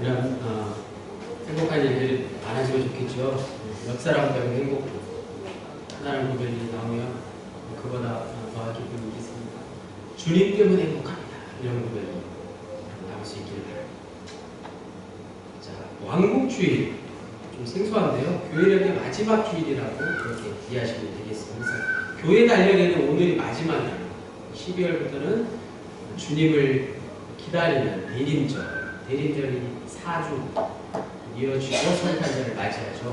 이런 행복한 일들이 많아지면 좋겠죠. 옆 사람들과 행복하다는 고백이 나오면 그보다 더 기쁨이 있겠습니다. 주님 때문에 행복합니다. 이런 고백이 나올 수 있기를 바랍니다. 자, 왕복주일 좀 생소한데요. 교회력의 마지막 주일이라고 그렇게 이해하시면 되겠습니다. 그래서 교회 달력에는 오늘이 마지막이에요. 12월부터는 주님을 기다리는 대림절이 4주 이어지고 성탄절을 맞이하죠.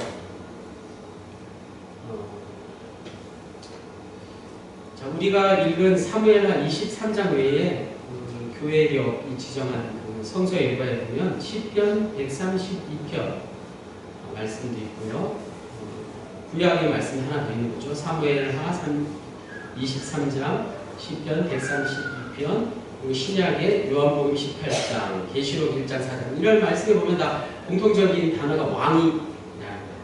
자, 우리가 읽은 사무엘하 23장 외에 교회력이 지정한 성서 일과에 보면 시편 132편 말씀도 있고요. 구약의 말씀이 하나 더 있는 거죠. 사무엘하 23장, 시편 132편, 그리고 신약의 요한복음 18장, 계시록 1장 4장 이런 말씀에 보면 다 공통적인 단어가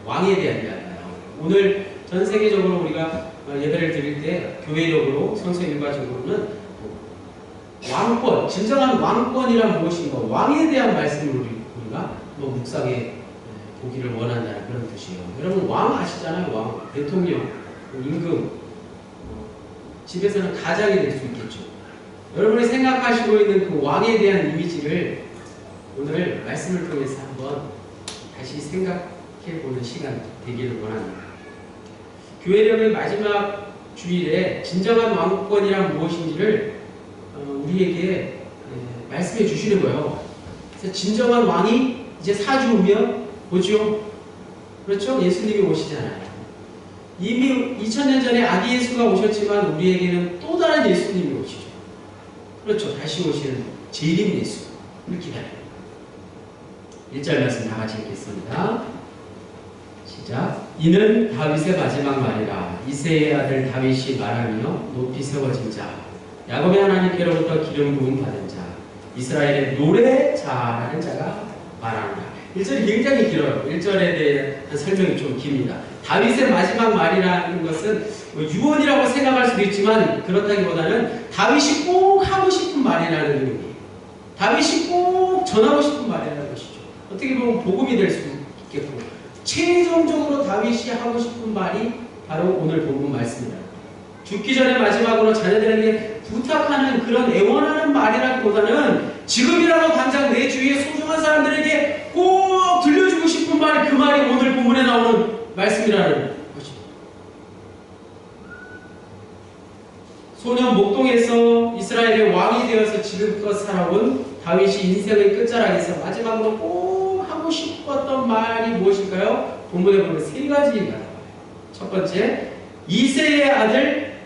왕에 대한 이야기가 나와요. 오늘 전 세계적으로 우리가 예배를 드릴 때 교회력으로 성서 일과적으로는 왕권, 진정한 왕권이란 무엇인가, 왕에 대한 말씀을 우리가 묵상해 보기를 원한다는 그런 뜻이에요. 여러분 왕 아시잖아요. 왕, 대통령, 임금, 집에서는 가장이 될 수 있겠죠. 여러분이 생각하시고 있는 그 왕에 대한 이미지를 오늘 말씀을 통해서 한번 다시 생각해 보는 시간 되기를 원합니다. 교회력의 마지막 주일에 진정한 왕권이란 무엇인지를 우리에게 말씀해 주시는 거예요. 그래서 진정한 왕이 이제 4주 후면 오죠. 그렇죠? 예수님이 오시잖아요. 이미 2000년 전에 아기 예수가 오셨지만 우리에게는 또 다른 예수님이 오시죠. 그렇죠. 다시 오시는 재림 예수를 기다립니다. 1절 말씀 다 같이 읽겠습니다. 시작. 이는 다윗의 마지막 말이라. 이새의 아들 다윗이 말하며 높이 세워진 자, 야곱의 하나님께로부터 기름 부음 받은 자, 이스라엘의 노래 잘하는 자가 말하노라. 1절이 굉장히 길어요. 1절에 대한 설명이 좀 깁니다. 다윗의 마지막 말이라는 것은 유언이라고 생각할 수도 있지만 그렇다기보다는 다윗이 꼭 하고 싶은 말이라는 의미예요. 다윗이 꼭 전하고 싶은 말이라는 것이죠. 어떻게 보면 복음이 될 수 있겠고 최종적으로 다윗이 하고 싶은 말이 바로 오늘 본문 말씀이다. 죽기 전에 마지막으로 자녀들에게 부탁하는 그런 애원하는 말이라기보다는 지금이라도 당장 내 주위에 소중한 사람들에게 꼭 들려주고 싶은 말이 그 말이 오늘 본문에 나오는 말씀이라는 것입니다. 소년 목동에서 이스라엘의 왕이 되어서 지금껏 살아온 다윗이 인생의 끝자락에서 마지막으로 꼭 하고 싶었던 말이 무엇일까요? 본문에 보면 세 가지가 나와요. 첫 번째, 이새의 아들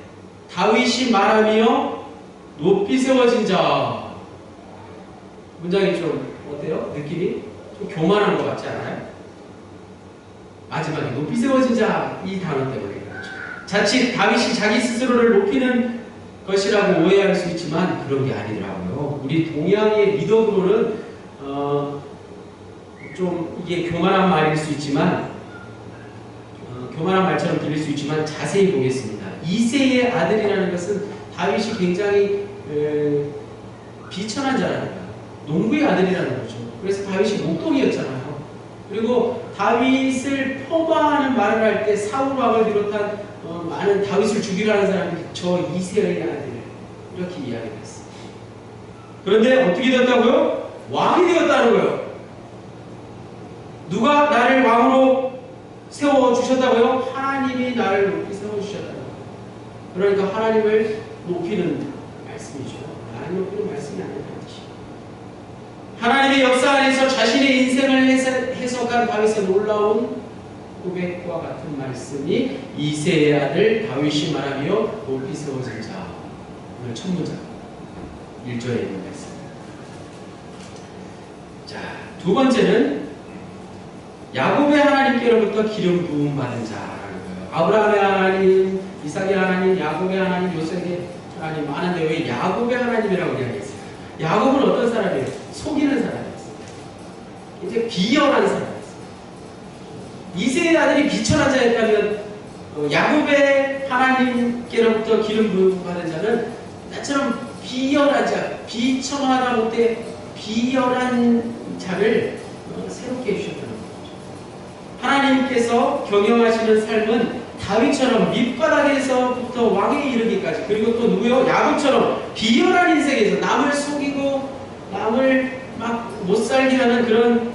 다윗이 말하며 높이 세워진 자. 문장이 좀 어때요? 느낌이? 좀 교만한 것 같지 않아요? 마지막에 높이 세워진 자, 이 단어 때문에 그렇죠. 자칫 다윗이 자기 스스로를 높이는 것이라고 오해할 수 있지만 그런 게 아니더라고요. 우리 동양의 미덕으로는 좀 이게 교만한 말일 수 있지만 교만한 말처럼 들릴 수 있지만 자세히 보겠습니다. 이새의 아들이라는 것은 다윗이 굉장히 비천한 자라는 거예요. 농부의 아들이라는 거죠. 그래서 다윗이 목동이었잖아요. 그리고 다윗을 폄하하는 말을 할 때 사울 왕을 비롯한 많은 다윗을 죽이려 하는 사람이 저 이새의 아들 이렇게 이야기를 했어요. 그런데 어떻게 되었다고요? 왕이 되었다는 거예요. 누가 나를 왕으로 세워주셨다고요? 하나님이 나를 높이 세워주셨다는 거예요. 그러니까 하나님을 높이는 말씀이죠. 하나님 높이는 말씀이 아니라는 뜻이에요. 하나님의 역사 안에서 자신의 인생을 해석한 다윗의 놀라운 고백과 같은 말씀이 이새의 아들 다윗이 말하며 높이 세워진 자. 오늘 첫 문장 1절에 있는 말씀. 자, 두 번째는 야곱의 하나님께로부터 기름 부음 받은 자라는 거예요. 아브라함의 하나님, 이삭의 하나님, 야곱의 하나님, 요셉의 하나님 많은데 왜 야곱의 하나님이라고 이야기했어요? 야곱은 어떤 사람이에요? 속이는 사람이었어요. 이제 비열한 사람이었어요. 이새의 아들이 비천한 자였다면 야곱의 하나님께로부터 기름 부음 받은 자는 나처럼 비열한 자, 비천하다 못해 비열한 자를 새롭게 해주셨다는 거죠. 하나님께서 경영하시는 삶은 다윗처럼 밑바닥에서부터 왕에 이르기까지, 그리고 또 누구요? 야곱처럼 비열한 인생에서 남을 속이고 남을 막 못살게 하는 그런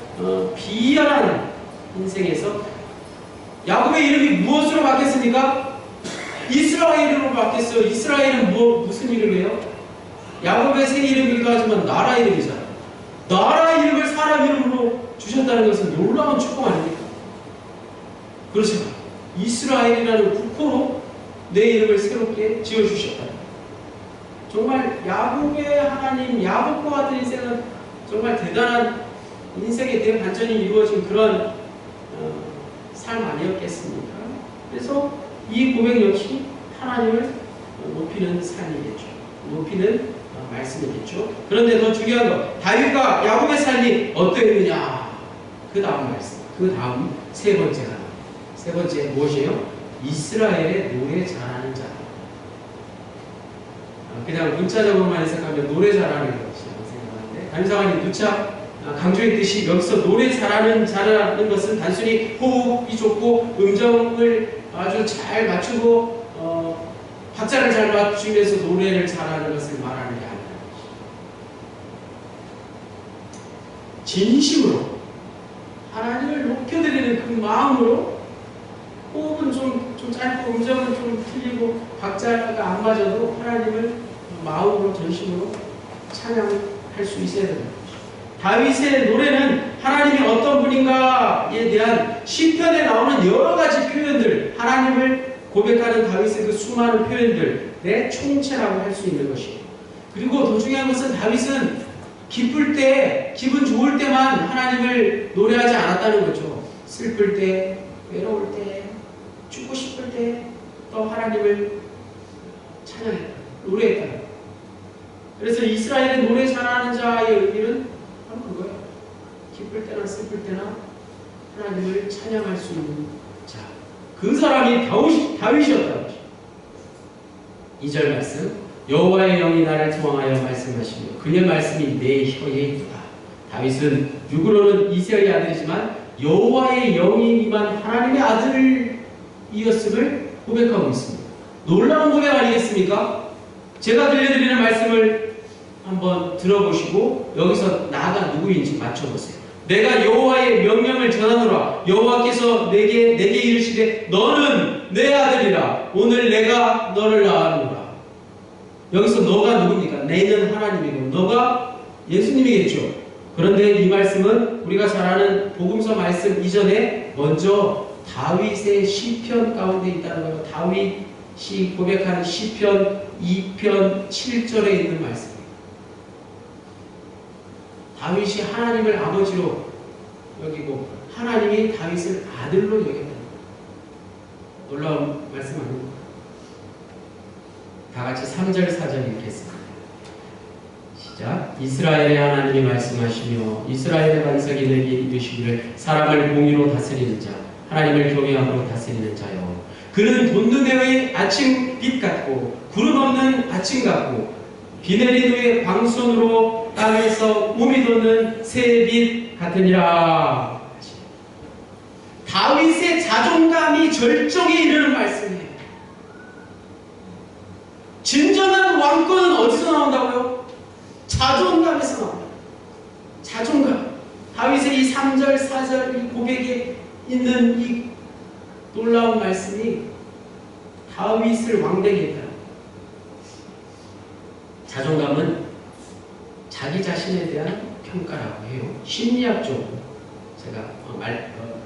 비열한 인생에서 야곱의 이름이 무엇으로 바뀌었습니까? 이스라엘으로 바뀌었어요. 이스라엘은 무슨 이름이에요? 야곱의 새 이름이기도 하지만 나라 이름이잖아요. 나라 이름을 사람 이름으로 주셨다는 것은 놀라운 축복 아닙니까? 그렇죠. 이스라엘이라는 국호로 내 이름을 새롭게 지어주셨다. 정말 야곱의 하나님, 야곱과 같은 인생은 정말 대단한 인생의 대반전이 이루어진 그런 삶 아니었겠습니까? 그래서 이 고백 역시 하나님을 높이는 삶이겠죠. 높이는 말씀이겠죠. 그런데 더 중요한 거, 다윗과 야곱의 삶이 어떠했느냐? 그 다음 말씀, 그 다음 세 번째가, 세 번째 무엇이에요? 이스라엘의 노래 잘하는 자. 그냥 문자적으로만 해석하면 노래 잘하는 것이라고 생각하는데, 담임사관이 누차 강조했듯이 여기서 노래 잘하는 자라는 것은 단순히 호흡이 좋고 음정을 아주 잘 맞추고 박자를 잘 맞추면서 노래를 잘하는 것을 말하는 게 아니라 진심으로 하나님을 높여드리는 그 마음으로, 호흡은 좀 짧고 음정은 좀 틀리고 박자가 안 맞아도 하나님을 마음으로 전심으로 찬양할 수 있어야 됩니다. 다윗의 노래는 하나님이 어떤 분인가에 대한 시편에 나오는 여러 가지 표현들, 하나님을 고백하는 다윗의 그 수많은 표현들의 총체라고 할 수 있는 것이에요. 그리고 더 중요한 것은 다윗은 기쁠 때, 기분 좋을 때만 하나님을 노래하지 않았다는 거죠. 슬플 때, 외로울 때, 죽고 싶을 때 또 하나님을 찬양했다, 노래했다. 그래서 이스라엘의 노래 잘하는 자의 의미는 바로 그거예요. 기쁠 때나 슬플 때나 하나님을 찬양할 수 있는 자, 그 사람이 다윗이었다는 것이죠. 2절 말씀, 여호와의 영이 나를 통하여 말씀하시며 그의 말씀이 내 혀에 있다. 다윗은 육으로는 이새의 아들이지만 여호와의 영이 임한 하나님의 아들이었음을 고백하고 있습니다. 놀라운 고백 아니겠습니까? 제가 들려드리는 말씀을 한번 들어보시고 여기서 나가 누구인지 맞춰보세요. 내가 여호와의 명령을 전하노라. 여호와께서 내게 이르시되 너는 내 아들이라. 오늘 내가 너를 낳았노라. 여기서 너가 누굽니까? 내는 하나님이고 너가 예수님이겠죠. 그런데 이 말씀은 우리가 잘 아는 복음서 말씀 이전에 먼저 다윗의 시편 가운데 있다는 거예요. 다윗이 고백하는 시편 2편 7절에 있는 말씀입니다. 다윗이 하나님을 아버지로 여기고 하나님이 다윗을 아들로 여겼다. 놀라운 말씀 아닙니까? 다 같이 3절 4절 읽겠습니다. 시작. 이스라엘의 하나님이 말씀하시며 이스라엘의 반석이 내게 이르시기를 사람을 공의로 다스리는 자, 하나님을 경외함으로 다스리는 자여. 그는 돋는 아침 빛 같고 구름 없는 아침 같고 비 내린 후에 광선으로 땅에서 몸이 돋는 새빛 같으니라. 다윗의 자존감이 절정에 이르는 말씀이에요. 진정한 왕권은 어디서 나온다고요? 자존감에서 나온다. 자존감. 다윗의 이 3절 4절 이 고백에 있는 이 놀라운 말씀이 다윗을 왕되게 했다. 자존감은 자기 자신에 대한 평가라고 해요. 심리학적으로 제가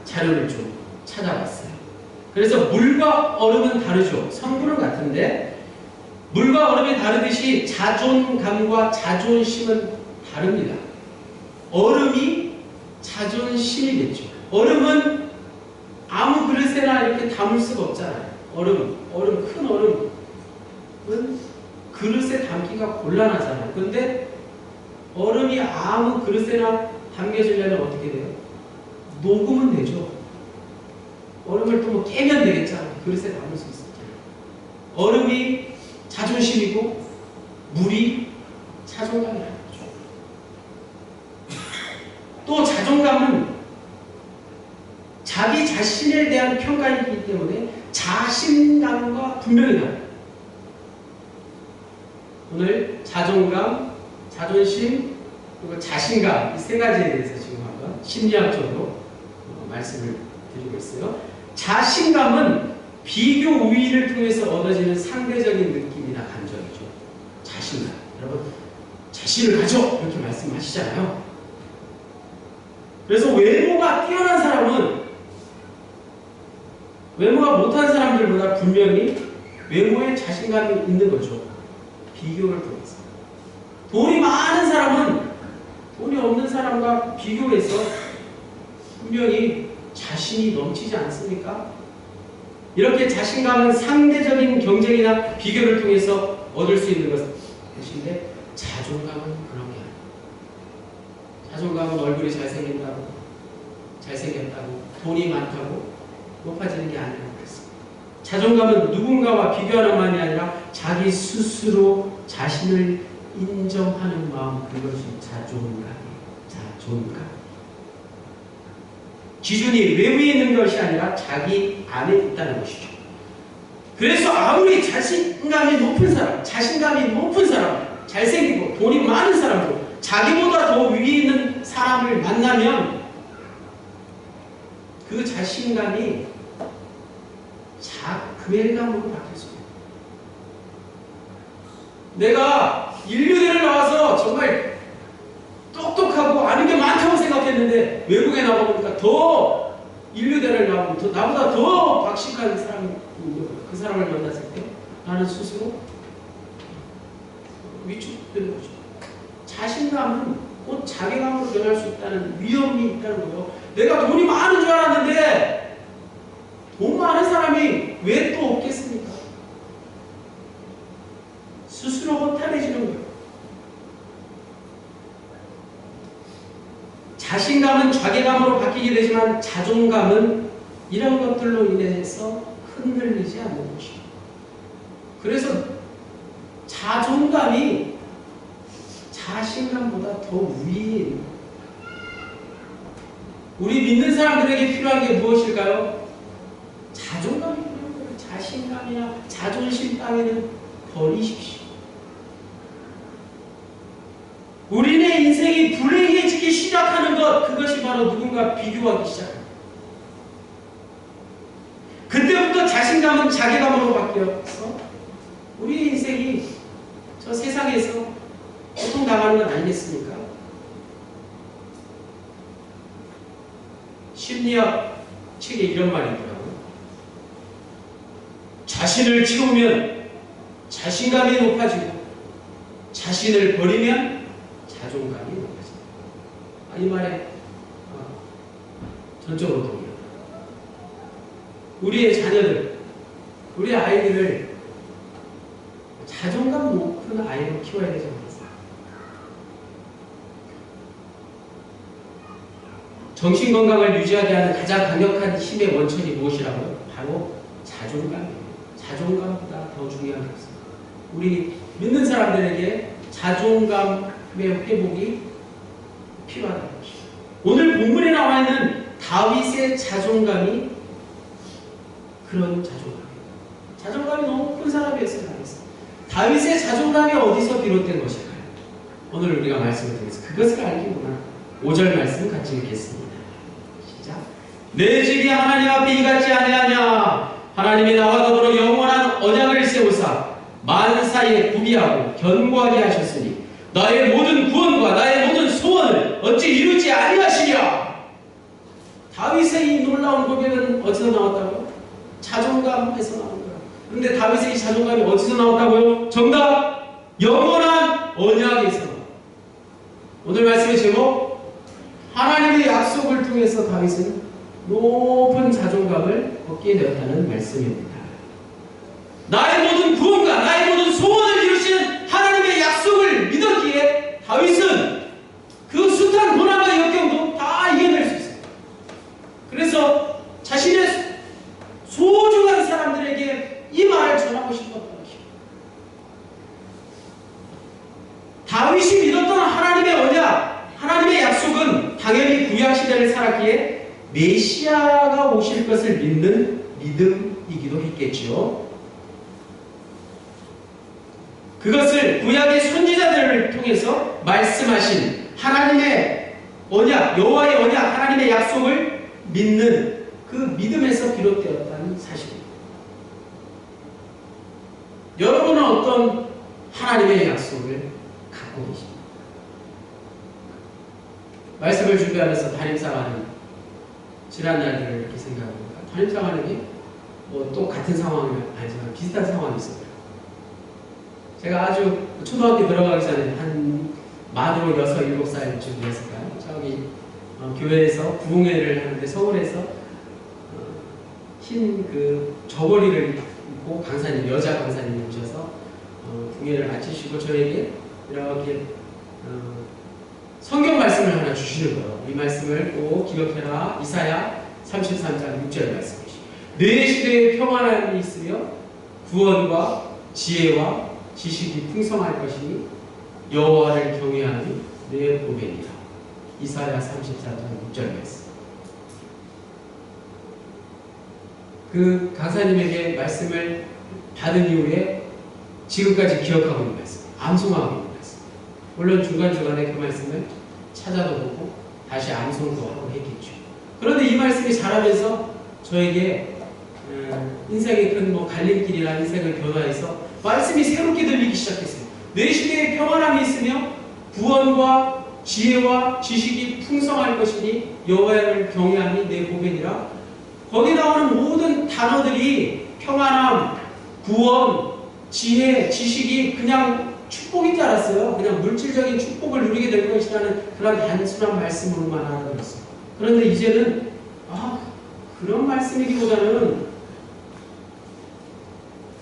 자료를 좀 찾아봤어요. 그래서 물과 얼음은 다르죠. 성분은 같은데 물과 얼음이 다르듯이 자존감과 자존심은 다릅니다. 얼음이 자존심이겠죠. 얼음은 아무 그릇에나 이렇게 담을 수가 없잖아요. 큰 얼음은 그릇에 담기가 곤란하잖아요. 근데 얼음이 아무 그릇에나 담겨지려면 어떻게 돼요? 녹으면 되죠. 얼음을 또 뭐 깨면 되겠잖아요. 그릇에 담을 수 있었잖아요. 얼음이 자존심이고 물이 자존감이라는 거죠. 또 자존감은 자기 자신에 대한 평가이기 때문에 자신감과 분명히 달라요. 오늘 자존감, 자존심, 그리고 자신감 이 세 가지에 대해서 지금 한번 심리학적으로 말씀을 드리고 있어요. 자신감은 비교 우위를 통해서 얻어지는 상대적인 느낌이나 감정이죠. 자신감. 여러분 자신을 가져 이렇게 말씀하시잖아요. 그래서 외모가 뛰어난 사람은 외모가 못한 사람들보다 분명히 외모에 자신감이 있는 거죠. 비교를 통해서. 돈이 많은 사람은 돈이 없는 사람과 비교해서 분명히 자신이 넘치지 않습니까? 이렇게 자신감은 상대적인 경쟁이나 비교를 통해서 얻을 수 있는 것인데 자존감은 그런 게 아니에요. 자존감은 얼굴이 잘생겼다고 돈이 많다고 높아지는 게 아니라고 그랬습니다. 자존감은 누군가와 비교하는 마음이 아니라 자기 스스로 자신을 인정하는 마음, 그것이 자존감이에요. 자존감. 기준이 외부에 있는 것이 아니라 자기 안에 있다는 것이죠. 그래서 아무리 자신감이 높은 사람, 자신감이 높은 사람, 잘생기고 돈이 많은 사람도 자기보다 더 위에 있는 사람을 만나면 그 자신감이 자괴감으로 바뀔 수 있어요. 내가 인류대를 나와서 정말 똑똑하고 아는 게 많다고 생각했는데 외국에 나가보니까 더 인류대를 나오면 더 나보다 더 박식한 사람이 있는 거예요. 그 사람을 만났을 때 나는 스스로 위축되는 거죠. 자신감은 곧 자괴감으로 변할 수 있다는 위험이 있다는 거예요. 내가 돈이 많은 줄 알았는데 돈 많은 사람이 왜 또 없겠습니까? 스스로 허탈해지는 거예요. 자신감은 자괴감으로 바뀌게 되지만 자존감은 이런 것들로 인해서 흔들리지 않는 것이죠. 그래서 자존감이 자신감보다 더 위에 있는 거예요. 우리 믿는 사람들에게 필요한 게 무엇일까요? 자존감이 필요한 거예요. 자신감이나 자존심 따위는 버리십시오. 우리네 인생이 불행해지기 시작하는 것, 그것이 바로 누군가 비교하기 시작합니다. 그때부터 자신감은 자괴감으로 바뀌어서 우리 인생이 저 세상에서 고통당하는 건 아니겠습니까? 심리학 책에 이런 말이 있더라고요. 자신을 채우면 자신감이 높아지고 자신을 버리면 자존감이 높아진다. 이 말에 전적으로 동의합니다. 우리의 자녀들, 우리 아이들을 자존감 높은 아이로 키워야 되지 않겠습니까? 정신건강을 유지하게 하는 가장 강력한 힘의 원천이 무엇이라고요? 바로 자존감이에요. 자존감보다 더 중요한 게 없습니다. 우리 믿는 사람들에게 자존감의 회복이 필요하다는 것이죠. 오늘 본문에 나와 있는 다윗의 자존감이 그런 자존감이에요. 자존감이 높은 사람이었어요. 다윗의 자존감이 어디서 비롯된 것일까요? 오늘 우리가 말씀을 통해서 그것을 알기 원하는 5절 말씀 같이 읽겠습니다. 시작. 내 집이 하나님 앞에 이같지 아니하냐. 하나님이 나와 더불어 영원한 언약을 세우사 만사에 구비하고 견고하게 하셨으니 나의 모든 구원과 나의 모든 소원을 어찌 이루지 아니하시랴. 다윗의 이 놀라운 고백은 어디서 나왔다고요? 자존감에서 나온 거예요. 그런데 다윗의 이 자존감이 어디서 나왔다고요? 정답! 영원한 언약에서 나왔어요. 오늘 말씀의 제목, 하나님의 약속을 통해서 다윗은 높은 자존감을 얻게 되었다는 말씀입니다. 나의 모든 구원과 나의 모든 소원을 이루시는 하나님의 약속을 믿었기에 다윗은 그 숱한 고난과 역경도 다 이겨낼 수 있어요. 그래서 자신의 소중한 사람들에게 이 말을 전하고 싶었던 것입니다. 다윗이 믿었던 하나님의 언약, 하나님의 약속은 당연히 구약 살았기에 메시아가 오실 것을 믿는 믿음이기도 했겠지요. 그것을 구약의 선지자들을 통해서 말씀하신 하나님의 언약, 여호와의 언약, 하나님의 약속을 믿는 그 믿음에서 비롯되었다는 사실입니다. 여러분은 어떤 하나님의 약속을 갖고 계십니까? 말씀을 준비하면서 담임상하는 지난 날들을 이렇게 생각해보니까 담임상하는 게 뭐 또 같은 상황은 아니지만 비슷한 상황이 있어요. 제가 아주 초등학교 들어가기 전에 한 만으로 6, 7살쯤 되었을까요? 저기 교회에서 부흥회를 하는데 서울에서 흰 그 저고리를 입고 강사님, 여자 강사님이 오셔서 부흥회를 마치시고 저에게 이렇게 성경 말씀을 하나 주시는 거예요. 이 말씀을 꼭 기억해라. 이사야 33장 6절 말씀이시죠. 내 시대에 평안함이 있으며 구원과 지혜와 지식이 풍성할 것이니 여호와를 경외하니 내 보배니라. 이사야 34장 6절 말씀. 그 강사님에게 말씀을 받은 이후에 지금까지 기억하고 있는 말씀, 암송하고 있는 말씀. 물론 중간중간에 그 말씀을 찾아도 보고 다시 암송도 하고 했겠죠. 그런데 이 말씀이 자라면서 저에게 인생의 큰 뭐 갈림길이나 인생의 변화에서 말씀이 새롭게 들리기 시작했어요. 내 시대에 평안함이 있으며 구원과 지혜와 지식이 풍성할 것이니 여호와를 경외하니 내 보배니라. 거기 나오는 모든 단어들이 평안함, 구원, 지혜, 지식이 그냥 축복인 줄 알았어요. 그냥 물질적인 축복을 누리게 될 것이라는 그런 단순한 말씀으로만 알아들었어요. 그런데 이제는 그런 말씀이기보다는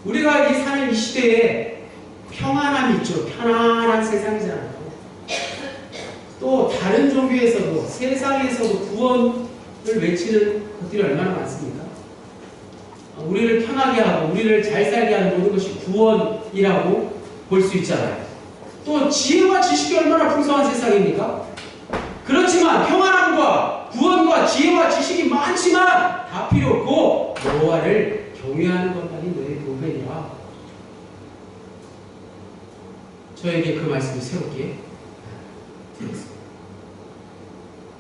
우리가 이 사는 이 시대에 평안함이 있죠. 편안한 세상이잖아요. 또 다른 종교에서도 세상에서도 구원을 외치는 것들이 얼마나 많습니까? 우리를 편하게 하고 우리를 잘 살게 하는 모든 것이 구원이라고 볼 수 있잖아요. 또 지혜와 지식이 얼마나 풍성한 세상입니까? 그렇지만 평안함과 구원과 지혜와 지식이 많지만 다 필요 없고 여호와를 경외하는 것만이 너의 보배니라. 저에게 그 말씀이 새롭게 들었습니다.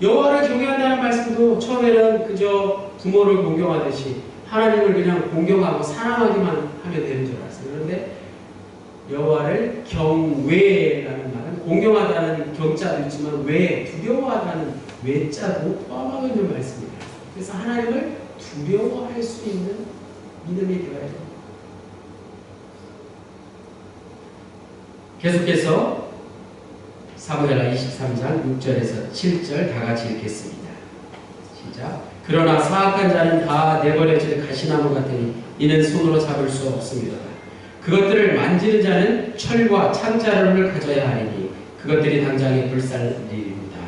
여호와를 경외한다는 말씀도 처음에는 그저 부모를 공경하듯이 하나님을 그냥 공경하고 사랑하기만 하면 되는 줄 알았어요. 그런데 여호와를 경외라는 말은 공경하다는 경자도 있지만 두려워하다는 외자도 포함하고 있는 말씀입니다. 그래서 하나님을 두려워할 수 있는 믿음이 되어야 됩니다. 계속해서 사무엘하 23장 6절에서 7절 다 같이 읽겠습니다. 시작. 그러나 사악한 자는 다 내버려질 가시나무 같으니 이는 손으로 잡을 수 없습니다. 그것들을 만지는 자는 철과 창자루를 가져야 하리니 그것들이 당장에 불살리리로다.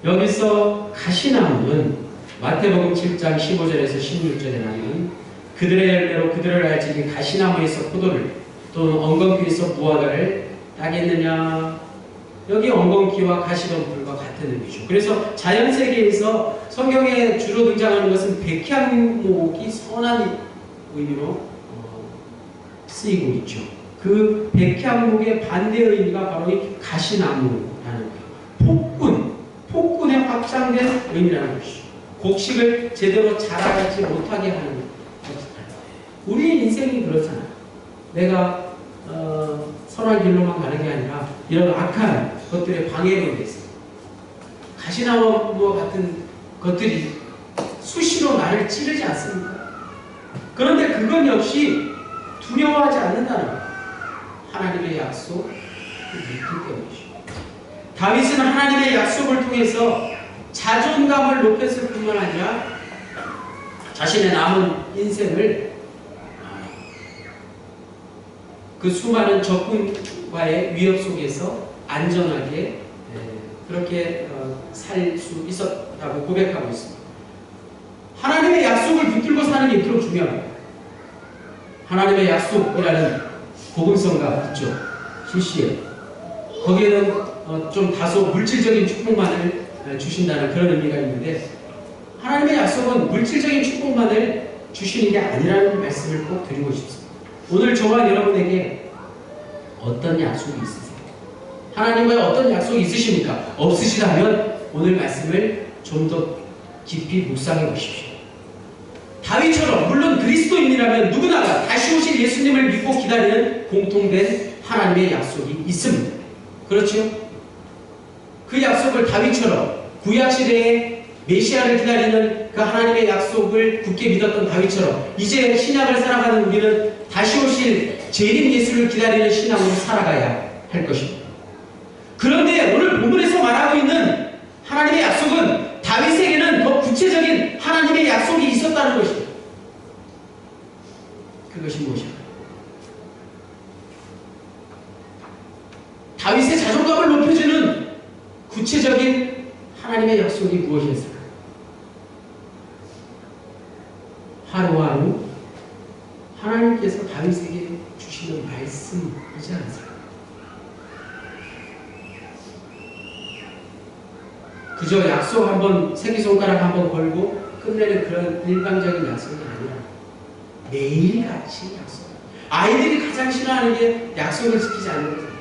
여기서 가시나무는 마태복음 7장 15절에서 16절에 나오는 그들의 열매로 그들을 알지니 가시나무에서 포도를 또는 엉겅퀴에서 무화과를 따겠느냐. 여기 엉겅퀴와 가시덤불과 같은 의미죠. 그래서 자연세계에서 성경에 주로 등장하는 것은 백향목이 선한 의미로 쓰이고 있죠. 그 백향목의 반대 의미가 바로 이 가시나무라는 거예요. 폭군의 확장된 의미라는 것이죠. 곡식을 제대로 자라지 못하게 하는 것이죠. 우리 인생이 그렇잖아요. 내가 선한 길로만 가는 게 아니라 이런 악한 것들의 방해로 인해서 가시나무 같은 것들이 수시로 나를 찌르지 않습니까? 그런데 그건 역시 두려워하지 않는다는 거예요. 하나님의 약속을 믿기 때문이죠. 다윗은 하나님의 약속을 통해서 자존감을 높였을 뿐만 아니라 자신의 남은 인생을 그 수많은 적군과의 위협 속에서 안전하게 그렇게 살 수 있었다고 고백하고 있습니다. 하나님의 약속을 붙들고 사는 게 그렇게 중요합니다. 하나님의 약속이라는 복음성가 있죠. 실시에 거기에는 좀 다소 물질적인 축복만을 주신다는 그런 의미가 있는데, 하나님의 약속은 물질적인 축복만을 주시는 게 아니라는 말씀을 꼭 드리고 싶습니다. 오늘 저와 여러분에게 어떤 약속이 있으세요? 하나님과의 어떤 약속이 있으십니까? 없으시다면 오늘 말씀을 좀 더 깊이 묵상해 보십시오. 다윗처럼, 물론 그리스도인이라면 누구나가 다시 오실 예수님을 믿고 기다리는 공통된 하나님의 약속이 있습니다. 그렇죠? 그 약속을 다윗처럼 구약시대에 메시아를 기다리는 그 하나님의 약속을 굳게 믿었던 다윗처럼 이제 신약을 살아가는 우리는 다시 오실 재림 예수를 기다리는 신앙으로 살아가야 할 것입니다. 그런데 오늘 본문에서 말하고 있는 하나님의 약속은 다윗에게는 더 구체적인 하나님의 약속이 있었다는 것입니다. 그것이 무엇일까요? 다윗의 자존감을 높여주는 구체적인 하나님의 약속이 무엇이었을까요? 하루하루 하나님께서 다윗에게 주시는 말씀이지 않습니까? 그저 약속 한번, 새끼손가락 한번 걸고 끝내는 그런 일방적인 약속이 아니라 매일같이 약속. 아이들이 가장 싫어하는 게 약속을 지키지 않는 거잖아요.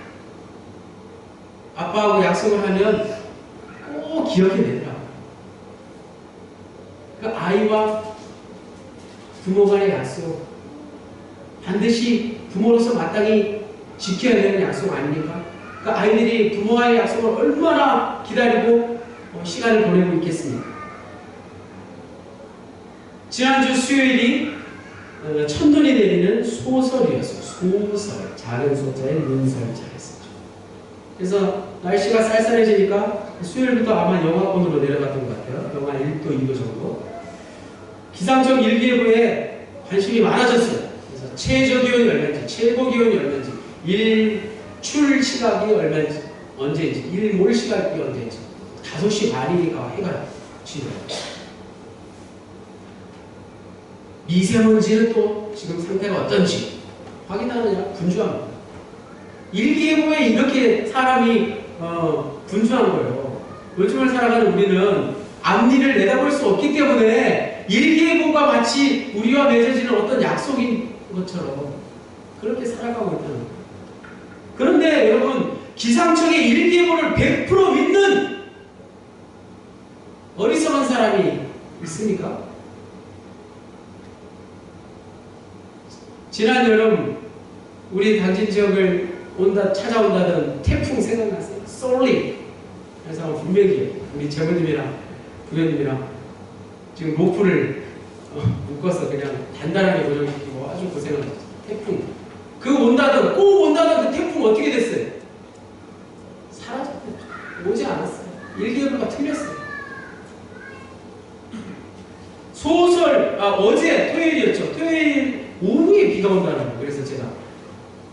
아빠하고 약속을 하면 꼭 기억해내더라고요. 그 아이와 부모 간의 약속, 반드시 부모로서 마땅히 지켜야 되는 약속 아닙니까? 그 아이들이 부모와의 약속을 얼마나 기다리고 시간을 보내고 있겠습니까? 지난주 수요일이 첫눈이 내리는 소설이었어요. 소설. 작은 소자에 눈설자 했었죠. 그래서 날씨가 쌀쌀해지니까 수요일부터 아마 영하권으로 내려갔던 것 같아요. 영하 1도, 2도 정도. 기상청 일기예보에 관심이 많아졌어요. 그래서 최저기온이 얼마인지, 최고기온이 얼마인지, 일출 시각이 얼마인지, 언제인지, 일몰 시각이 언제인지. 5시 반이니까 해가 지더라고요. 미세먼지는 또 지금 상태가 어떤지 확인하느냐 분주합니다. 일기예보에 이렇게 사람이 분주한 거예요. 요즘을 살아가는 우리는 앞일을 내다볼 수 없기 때문에 일기예보가 마치 우리와 맺어지는 어떤 약속인 것처럼 그렇게 살아가고 있다는 거예요. 그런데 여러분, 기상청의 일기예보를 100% 믿는 어리석은 사람이 있습니까? 지난 여름 우리 당진 지역을 찾아온다던 태풍 생각나세요? 쏠리. 그래서 분명히 우리 재모님이랑 부모님이랑 지금 로프를 묶어서 그냥 단단하게 고정시키고 아주 고생을 했죠. 태풍. 꼭 온다던 그 태풍 어떻게 됐어요? 사라졌어요. 오지 않았어요. 일기예보가 틀렸어요. 어제 토요일이었죠. 토요일 오후에 비가 온다는 거예요. 그래서 제가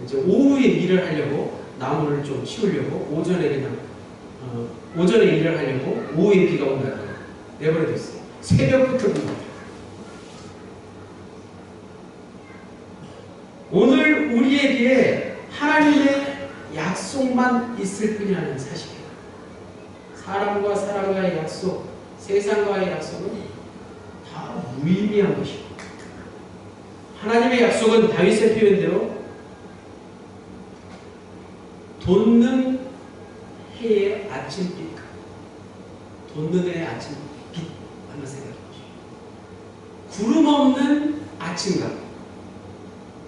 이제 오후에 일을 하려고 나무를 좀 치우려고 오전에 일을 하려고 오후에 비가 온다는 거예요. 내버려뒀어요. 새벽부터 비가 와요. 오늘 우리에게 하나님의 약속만 있을 뿐이라는 사실이에요. 사람과 사람과의 약속, 세상과의 약속은 다 무의미한 것입니다. 하나님의 약속은 다윗의 표현대로 돋는 해의 아침빛, 돋는 해의 아침빛 한번 생각해 보십시오. 구름 없는 아침과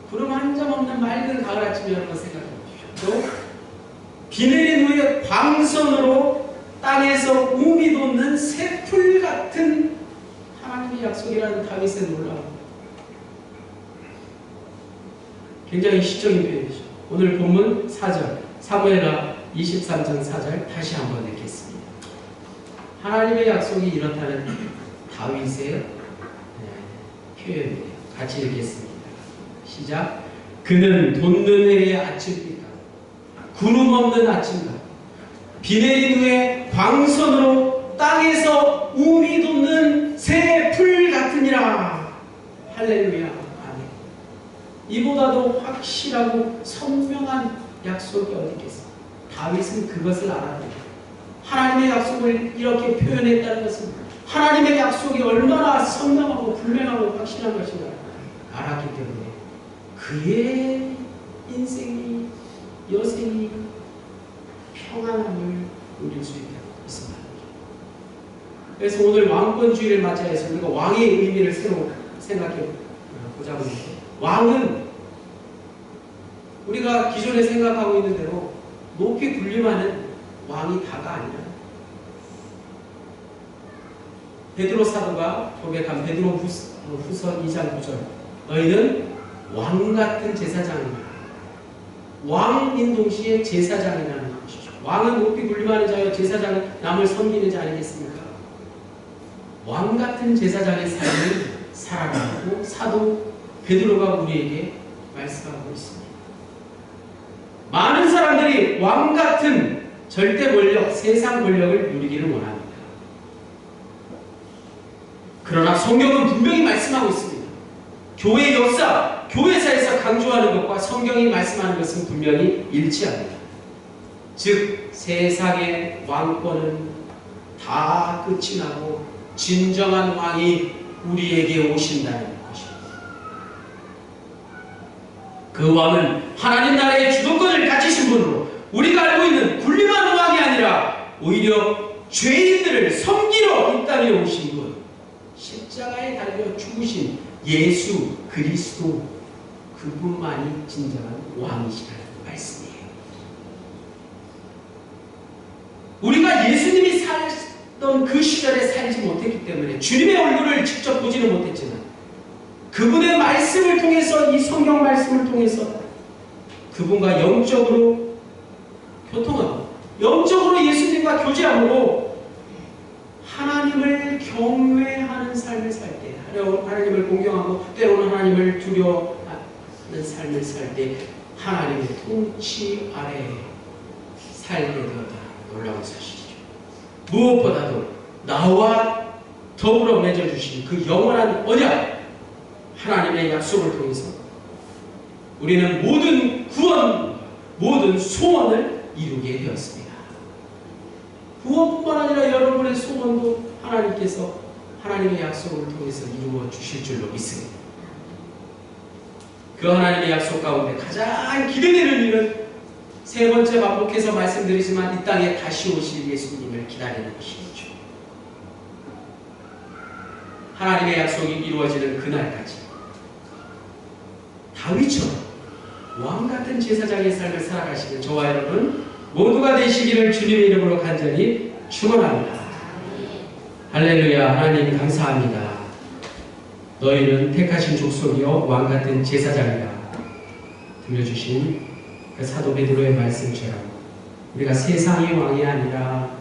구름 한 점 없는 맑은 가을 아침을 한번 생각해 보십시오. 또 비 내린 후에 광선으로 땅에서 움이 돋는 새풀 같은 하나님의 약속이라는 다윗의 놀라움. 굉장히 시적인 표현이죠. 오늘 본문 4절, 사무엘하 23장 4절 다시 한번 읽겠습니다. 하나님의 약속이 이렇다는 다윗의 표현이에요. 같이 읽겠습니다. 시작. 그는 돋는 해의 아침빛과 구름 없는 아침과 비 내린 후에 광선으로 땅에서 움이 돋는 새 풀 같으니라. 할렐루야. 아멘. 이보다도 확실하고 선명한 약속이 어디 있겠습니까? 다윗은 그것을 알았다. 하나님의 약속을 이렇게 표현했다는 것은 하나님의 약속이 얼마나 선명하고 분명하고 확실한 것인가 알았기 때문에 그의 인생이, 여생이 평안함을 누릴 수 있습니다. 그래서 오늘 왕권주의를 맞이해서 우리가 왕의 의미를 새로 생각해 보자고 합니다. 왕은 우리가 기존에 생각하고 있는 대로 높이 군림하는 왕이 다가 아니라 베드로 사도가 고백한 베드로 후서 2장 9절 너희는 왕같은 제사장이다. 왕인 동시에 제사장이라는 것이죠. 왕은 높이 군림하는 자여 제사장은 남을 섬기는 자 아니겠습니까? 왕같은 제사장의 삶을 살아가고 사도 베드로가 우리에게 말씀하고 있습니다. 많은 사람들이 왕같은 절대 권력, 세상 권력을 누리기를 원합니다. 그러나 성경은 분명히 말씀하고 있습니다. 교회 역사, 교회사에서 강조하는 것과 성경이 말씀하는 것은 분명히 일치합니다. 즉 세상의 왕권은 다 끝이 나고 진정한 왕이 우리에게 오신다는 것입니다. 그 왕은 하나님 나라의 주도권을 가지신 분으로 우리가 알고 있는 군림하는 왕이 아니라 오히려 죄인들을 섬기러 이 땅에 오신 분, 십자가에 달려 죽으신 예수 그리스도, 그분만이 진정한 왕이시라는 말씀이에요. 우리가 예수님이 살던 그 시절에 살지 못했기 때문에 주님의 얼굴을 직접 보지는 못했지만 그분의 말씀을 통해서, 이 성경 말씀을 통해서 그분과 영적으로 교통하고 영적으로 예수님과 교제함으로 하나님을 경외하는 삶을 살 때, 하나님을 공경하고 때로는 하나님을 두려워하는 삶을 살 때 하나님의 통치 아래에 살게 되었다. 놀라운 사실이죠. 무엇보다도 나와 더불어 맺어주신 그 영원한 언약, 하나님의 약속을 통해서 우리는 모든 구원, 모든 소원을 이루게 되었습니다. 구원뿐만 아니라 여러분의 소원도 하나님께서 하나님의 약속을 통해서 이루어 주실 줄로 믿습니다. 그 하나님의 약속 가운데 가장 기대되는 일은 세 번째 반복해서 말씀드리지만 이 땅에 다시 오실 예수님을 기다리는 것이죠. 하나님의 약속이 이루어지는 그날까지 다윗처럼 왕같은 제사장의 삶을 살아가시는 저와 여러분 모두가 되시기를 주님의 이름으로 간절히 축원합니다. 할렐루야. 하나님 감사합니다. 너희는 택하신 족속이요 왕같은 제사장이라 들려주신 그 사도 베드로의 말씀처럼 우리가 세상의 왕이 아니라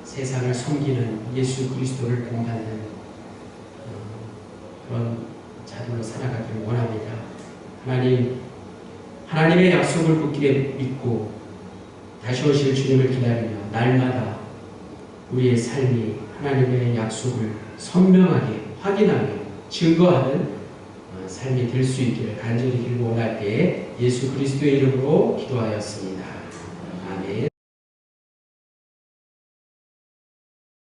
세상을 섬기는 예수 그리스도를 본받는 그런 자들로 살아가기를 원합니다. 하나님, 하나님의 약속을 굳게 믿고 다시 오실 주님을 기다리며 날마다 우리의 삶이 하나님의 약속을 선명하게 확인하며 증거하는 삶이 될 수 있기를 간절히 기원할 때에 예수 그리스도의 이름으로 기도하였습니다. 아멘.